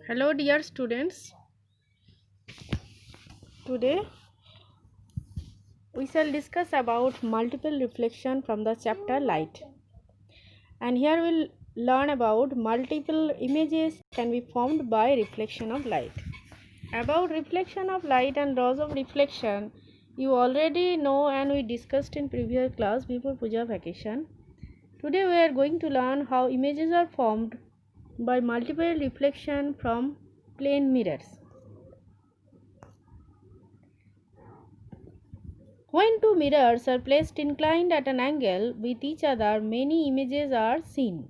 Hello dear students, today we shall discuss about multiple reflection from the chapter light, and here we'll learn about multiple images can be formed by reflection of light. About reflection of light and laws of reflection you already know and we discussed in previous class before puja vacation. Today we are going to learn how images are formed by multiple reflection from plane mirrors. When two mirrors are placed inclined at an angle with each other, many images are seen.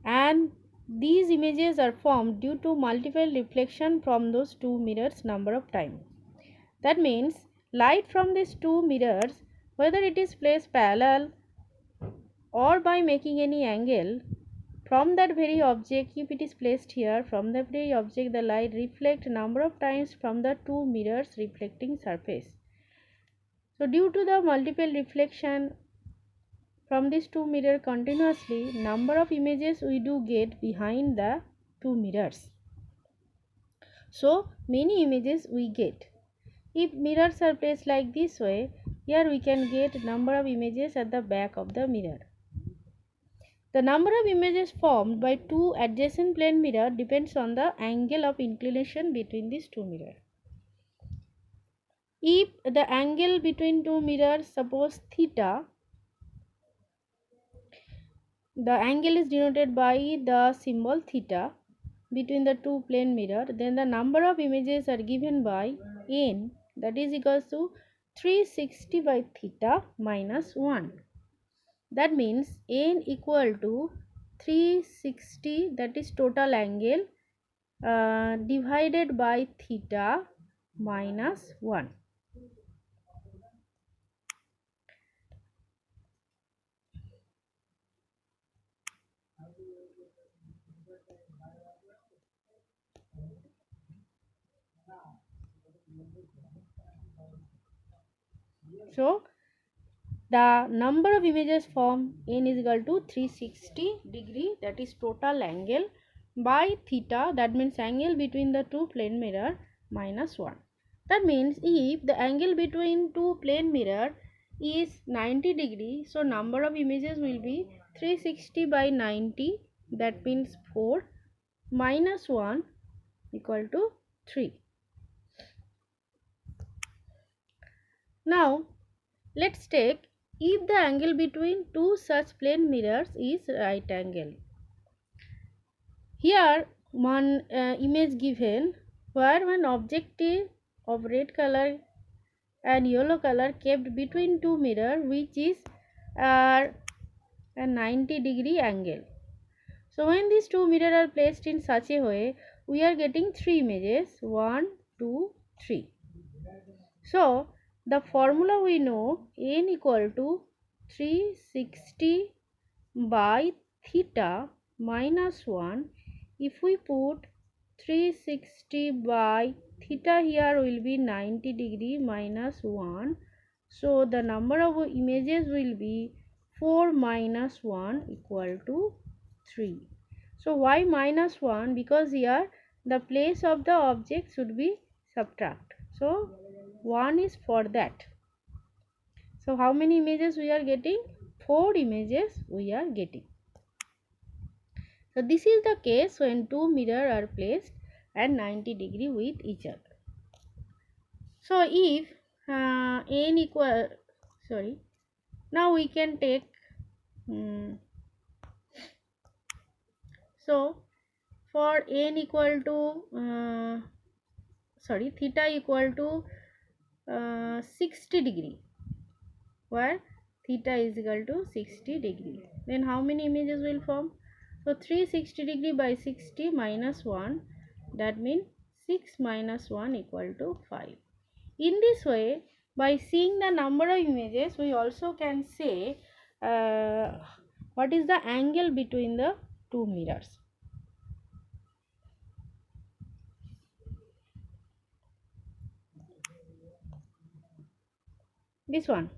And these images are formed due to multiple reflection from those two mirrors number of times. That means light from these two mirrors, whether it is placed parallel or by making any angle, from that very object, if it is placed here, from that very object the light reflect number of times from the two mirrors reflecting surface. So due to the multiple reflection from these two mirrors continuously, number of images we do get behind the two mirrors. So many images we get. If mirrors are placed like this way, here we can get number of images at the back of the mirror. The number of images formed by two adjacent plane mirror depends on the angle of inclination between these two mirrors. If the angle between two mirrors, suppose theta, the angle is denoted by the symbol theta between the two plane mirror, then the number of images are given by n, that is equals to 360 by theta minus 1. That means n equal to 360, that is total angle, divided by theta minus 1. So the number of images formed n is equal to 360 degree, that is total angle, by theta, that means angle between the two plane mirror, minus 1. That means if the angle between two plane mirror is 90 degree, so number of images will be 360 by 90, that means 4, minus 1 equal to 3. Now let's take if the angle between two such plane mirrors is right angle. Here one image given where one object is of red color and yellow color kept between two mirror which is a 90 degree angle. So when these two mirrors are placed in such a way, we are getting three images, 1, 2, 3. So the formula we know, n equal to 360 by theta minus 1. If we put 360 by theta here will be 90 degree minus 1. So the number of images will be 4 minus 1 equal to 3. So why minus 1? Because here the place of the object should be subtract. So 1 is for that. So how many images we are getting? 4 images we are getting. So this is the case when two mirrors are placed at 90 degree with each other. So if n equal, now we can take so for n equal to theta equal to 60 degree, where theta is equal to 60 degree, then how many images will form? So 360 degree by 60 minus 1, that means 6 minus 1 equal to 5. In this way, by seeing the number of images, we also can say what is the angle between the two mirrors. This one.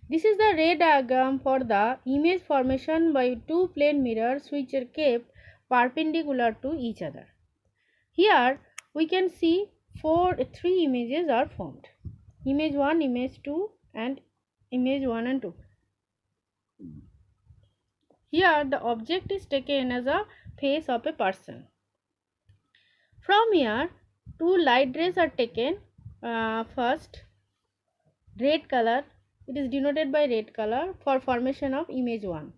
This is the ray diagram for the image formation by two plane mirrors which are kept perpendicular to each other. Here we can see three images are formed. Image 1, image 2 and image 1 and 2. Here the object is taken as a face of a person. From here two light rays are taken. First red color, it is denoted by red color for formation of image 1.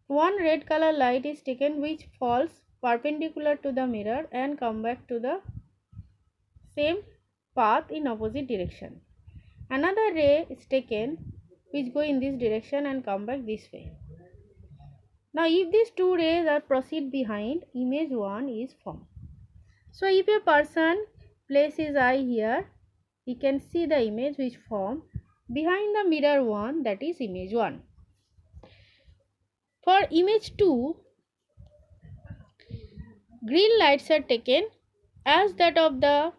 One red color light is taken which falls perpendicular to the mirror and come back to the same path in opposite direction. Another ray is taken which go in this direction and come back this way. Now if these two rays are proceed behind, image 1 is formed. So if a person places his eye here, he can see the image which form behind the mirror 1, that is image 1. For image 2, green lights are taken as that of the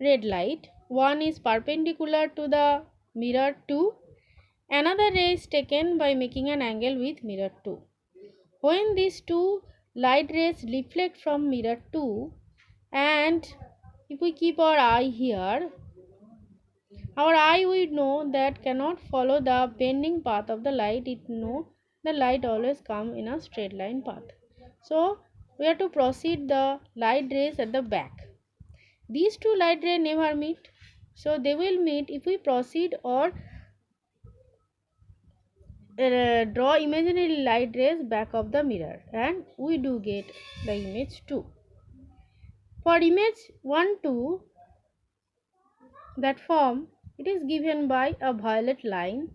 red light. One is perpendicular to the mirror 2. Another ray is taken by making an angle with mirror 2. When these two light rays reflect from mirror 2, and if we keep our eye here, our eye we know that cannot follow the bending path of the light. It know the light always come in a straight line path. So we have to proceed the light rays at the back. These two light rays never meet, so they will meet if we proceed or draw imaginary light rays back of the mirror, and we do get the image 2. For image 1, 2, that form, it is given by a violet line,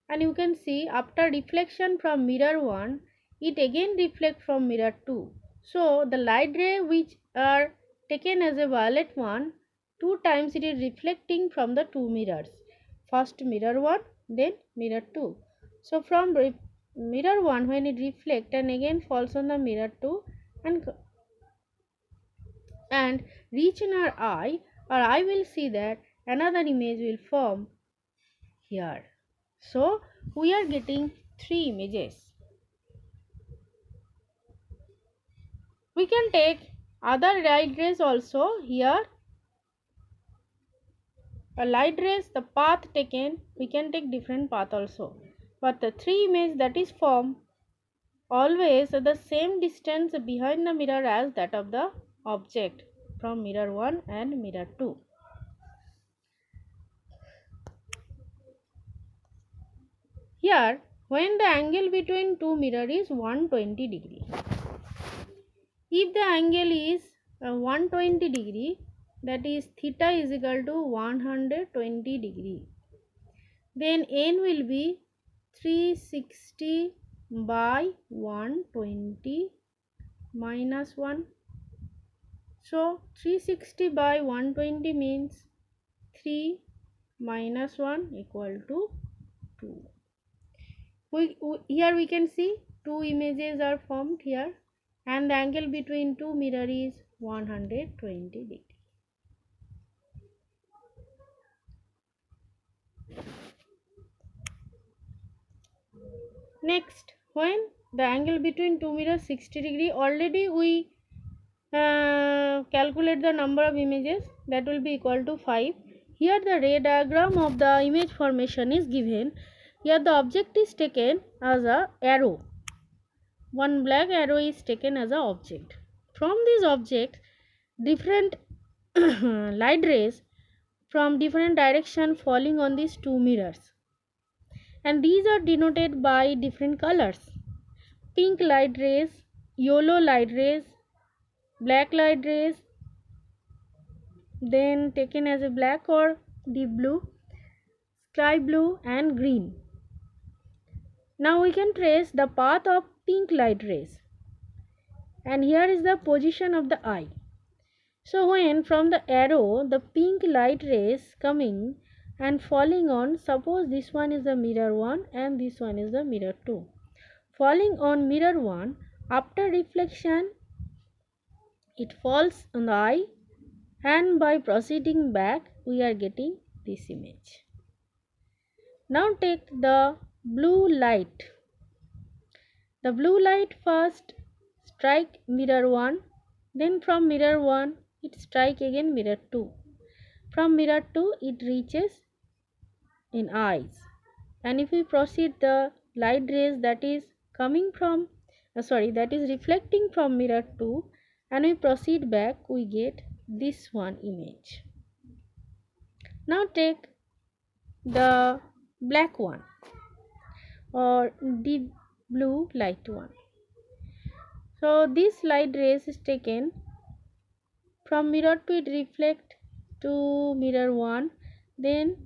and you can see after reflection from mirror 1, it again reflect from mirror 2. So the light ray which are taken as a violet one, two times it is reflecting from the two mirrors. First mirror 1, then mirror 2. So from mirror 1 when it reflects and again falls on the mirror 2 and reach in our eye will see that another image will form here. So we are getting three images. We can take other light rays also. Here a light rays, the path taken, we can take different path also, but the three image that is formed always at the same distance behind the mirror as that of the object from mirror 1 and mirror 2. Here when the angle between two mirror is 120 degree, if the angle is 120 degree, that is theta is equal to 120 degree, then n will be 360 by 120 minus 1. So 360 by 120 means 3 minus 1 equal to 2. Here we can see two images are formed here, and the angle between two mirror is 120 degree. Next, when the angle between two mirrors 60 degree, already we calculate the number of images, that will be equal to 5. Here the ray diagram of the image formation is given. Here the object is taken as a arrow. One black arrow is taken as a object. From this object, different light rays from different direction falling on these two mirrors, and these are denoted by different colors: pink light rays, yellow light rays, black light rays, then taken as a black or deep blue, sky blue and green. Now we can trace the path of pink light rays, and here is the position of the eye. So when from the arrow the pink light rays coming and falling on, suppose this one is the mirror 1 and this one is the mirror 2, falling on mirror 1, after reflection it falls on the eye, and by proceeding back we are getting this image. Now take the blue light. The blue light first strike mirror 1, then from mirror 1 it strike again mirror 2. From mirror 2 it reaches in eyes, and if we proceed the light rays that is coming from that is reflecting from mirror 2, and we proceed back, we get this one image. Now take the black one or deep blue light one. So this light rays is taken from mirror 2, it reflect to mirror 1, then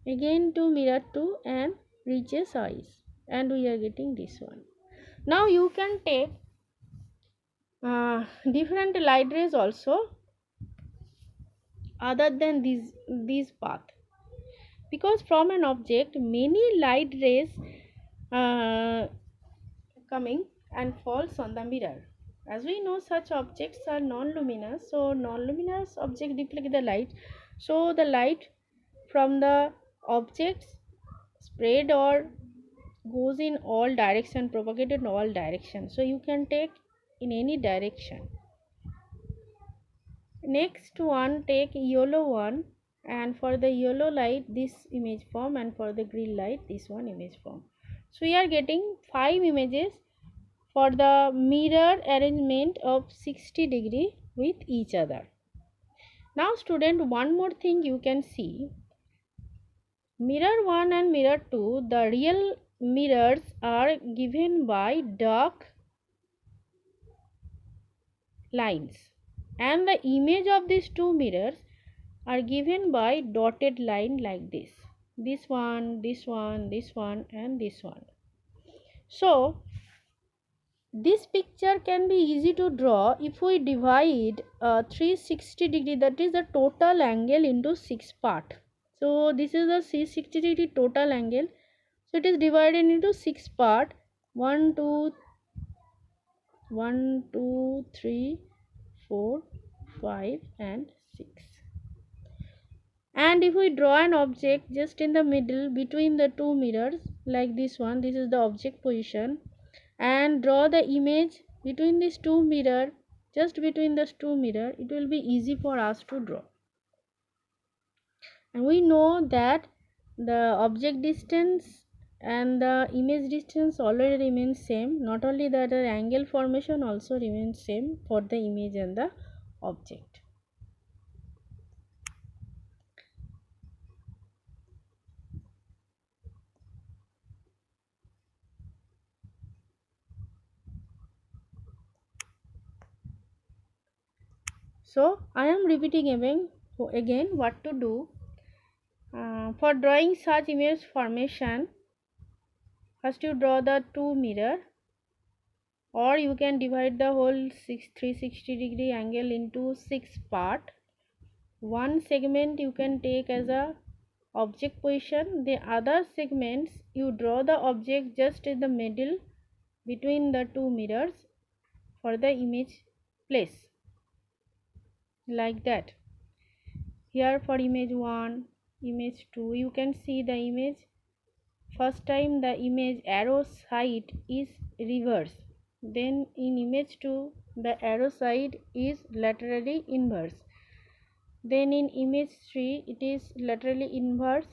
again to mirror 2 and reaches eyes, and we are getting this one. Now you can take different light rays also other than these path, because from an object many light rays uh, coming and falls on the mirror. As we know, such objects are non-luminous, so non-luminous object deflect the light, so the light from the objects spread or goes in all direction, propagated in all direction, so you can take in any direction. Next one, take yellow one, and for the yellow light this image form, and for the green light this one image form. So we are getting 5 images for the mirror arrangement of 60° with each other. Now student, one more thing you can see, mirror 1 and mirror 2, the real mirrors are given by dark lines, and the image of these two mirrors are given by dotted line like this one, this one, this one, and this one. So this picture can be easy to draw if we divide 360°, that is the total angle, into 6 part. So this is the 360° total angle, so it is divided into 6 part, 1 2 3 4 5 and 6. And if we draw an object just in the middle between the two mirrors like this one, this is the object position, and draw the image between these two mirror, just between these two mirror, it will be easy for us to draw. And we know that the object distance and the image distance already remains same, not only that, the angle formation also remains same for the image and the object. So I am repeating again what to do. For drawing such image formation, first you draw the two mirror, or you can divide the whole 360° angle into 6 part. One segment you can take as a object position, the other segments you draw the object just in the middle between the two mirrors for the image place, like that. Here for image 1, image 2, you can see the image. First time the image arrow side is reverse, then in image 2 the arrow side is laterally inverse, then in image 3 it is laterally inverse,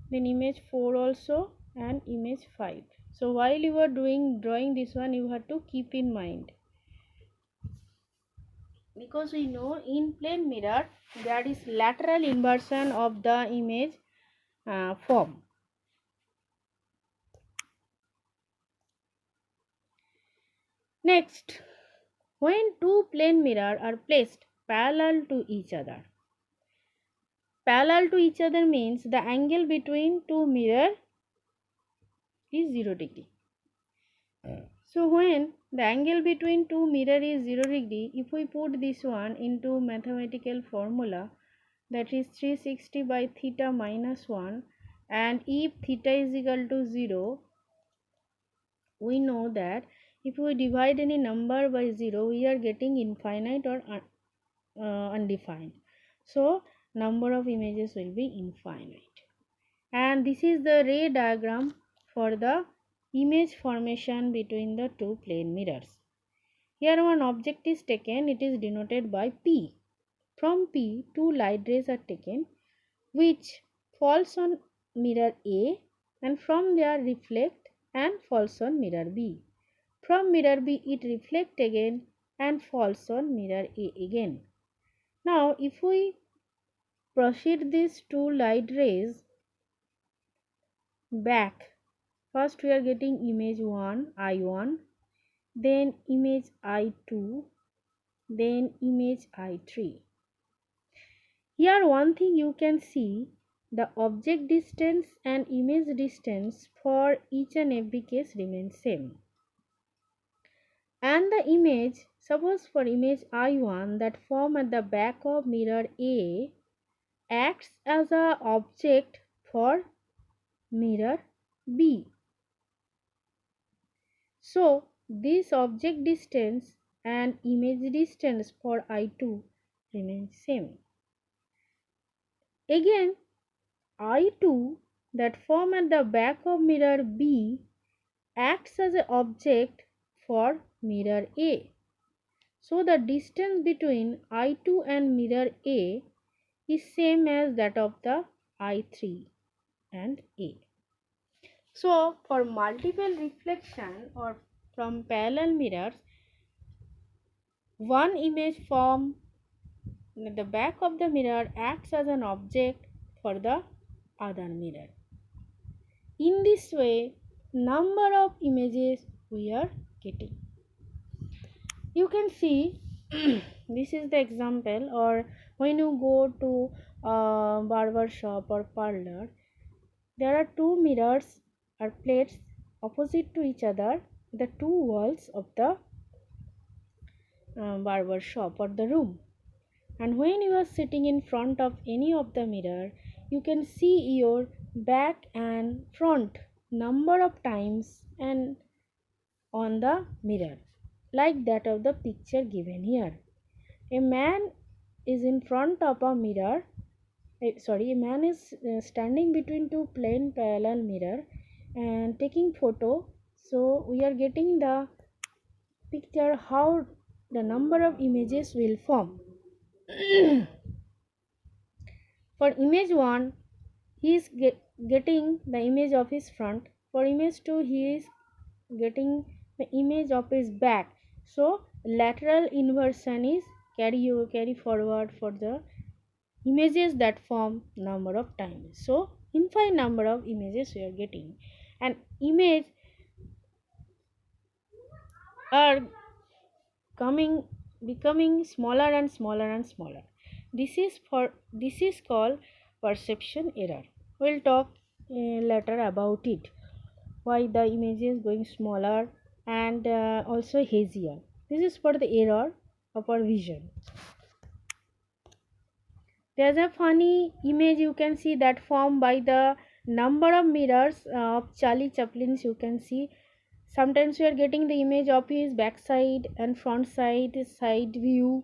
then image 4 also, and image 5. So while you are drawing this one, you have to keep in mind, because we know in plane mirror there is lateral inversion of the image form. Next, when two plane mirrors are placed parallel to each other, parallel to each other means the angle between two mirrors is 0°. So when the angle between two mirrors is 0°, if we put this one into mathematical formula, that is 360 by theta minus 1, and if theta is equal to 0, we know that if we divide any number by 0, we are getting infinite or undefined. So number of images will be infinite. And this is the ray diagram for the image formation between the two plane mirrors. Here one object is taken, it is denoted by P. From P, two light rays are taken which falls on mirror A and from there reflect and falls on mirror B. From mirror B it reflect again and falls on mirror A again. Now if we proceed these two light rays back, first we are getting image 1 I1, then image I2, then image I3. Here one thing you can see, the object distance and image distance for each and every case remains same. And the image, suppose for image I1 that form at the back of mirror A acts as a object for mirror B. So this object distance and image distance for I2 remains same. Again I2 that form at the back of mirror B acts as an object for mirror A. So the distance between I2 and mirror A is same as that of the I3 and A. So for multiple reflection or from parallel mirrors, one image form at the back of the mirror acts as an object for the other mirror. In this way, number of images we are getting. You can see this is the example, or when you go to a barber shop or parlor, there are two mirrors or plates opposite to each other, the two walls of the barber shop or the room. And when you are sitting in front of any of the mirror, you can see your back and front number of times and on the mirror, like that of the picture given here. A man is in front of a mirror, a man is standing between two plain parallel mirror and taking photo. So we are getting the picture how the number of images will form. For image 1, he is getting the image of his front. For image 2, he is getting the image of his back. So lateral inversion is carry forward for the images that form number of times. So infinite number of images we are getting, and image are becoming smaller and smaller and smaller. This is called perception error. We'll talk later about it, why the image is going smaller and also hazier. This is for the error of our vision. There's a funny image you can see that formed by the number of mirrors of Charlie Chaplin's. You can see sometimes we are getting the image of his backside and front side, side view.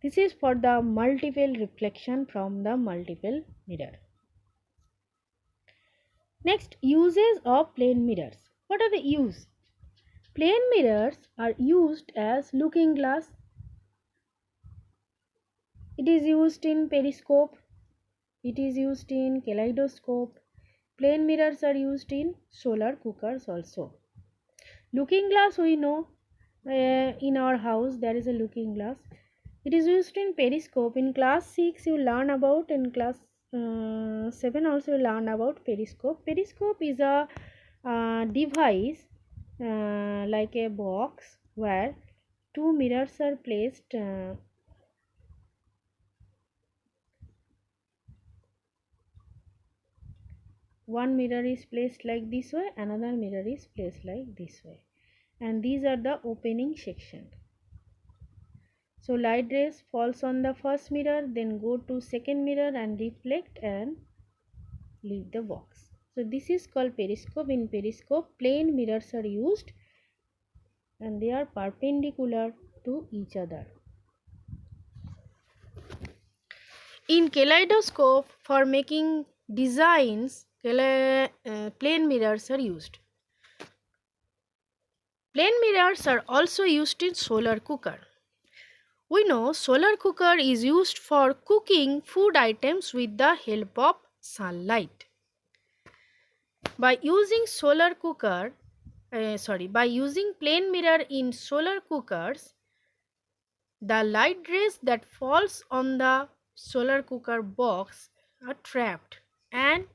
This is for the multiple reflection from the multiple mirror. Next, uses of plane mirrors. What are the use? Plane mirrors are used as looking glass. It is used in periscope. It is used in kaleidoscope. Plane mirrors are used in solar cookers also. Looking glass, we know in our house there is a looking glass. It is used in periscope. In class 6 you learn about, in class 7 also you learn about periscope. Periscope is a device like a box where two mirrors are placed one mirror is placed like this way, another mirror is placed like this way, and these are the opening section. So light rays falls on the first mirror, then go to second mirror and reflect and leave the box. So this is called periscope. In periscope, plane mirrors are used and they are perpendicular to each other. In kaleidoscope, for making designs plane mirrors are used. Plane mirrors are also used in solar cooker. We know solar cooker is used for cooking food items with the help of sunlight. By using by using plane mirror in solar cookers, the light rays that falls on the solar cooker box are trapped and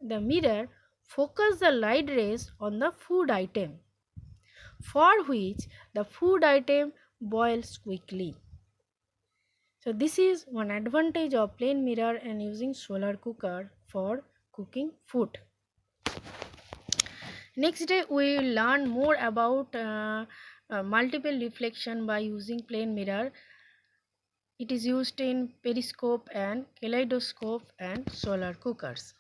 the mirror focus the light rays on the food item, for which the food item boils quickly. So this is one advantage of plane mirror and using solar cooker for cooking food. Next day we will learn more about multiple reflection by using plane mirror. It is used in periscope and kaleidoscope and solar cookers.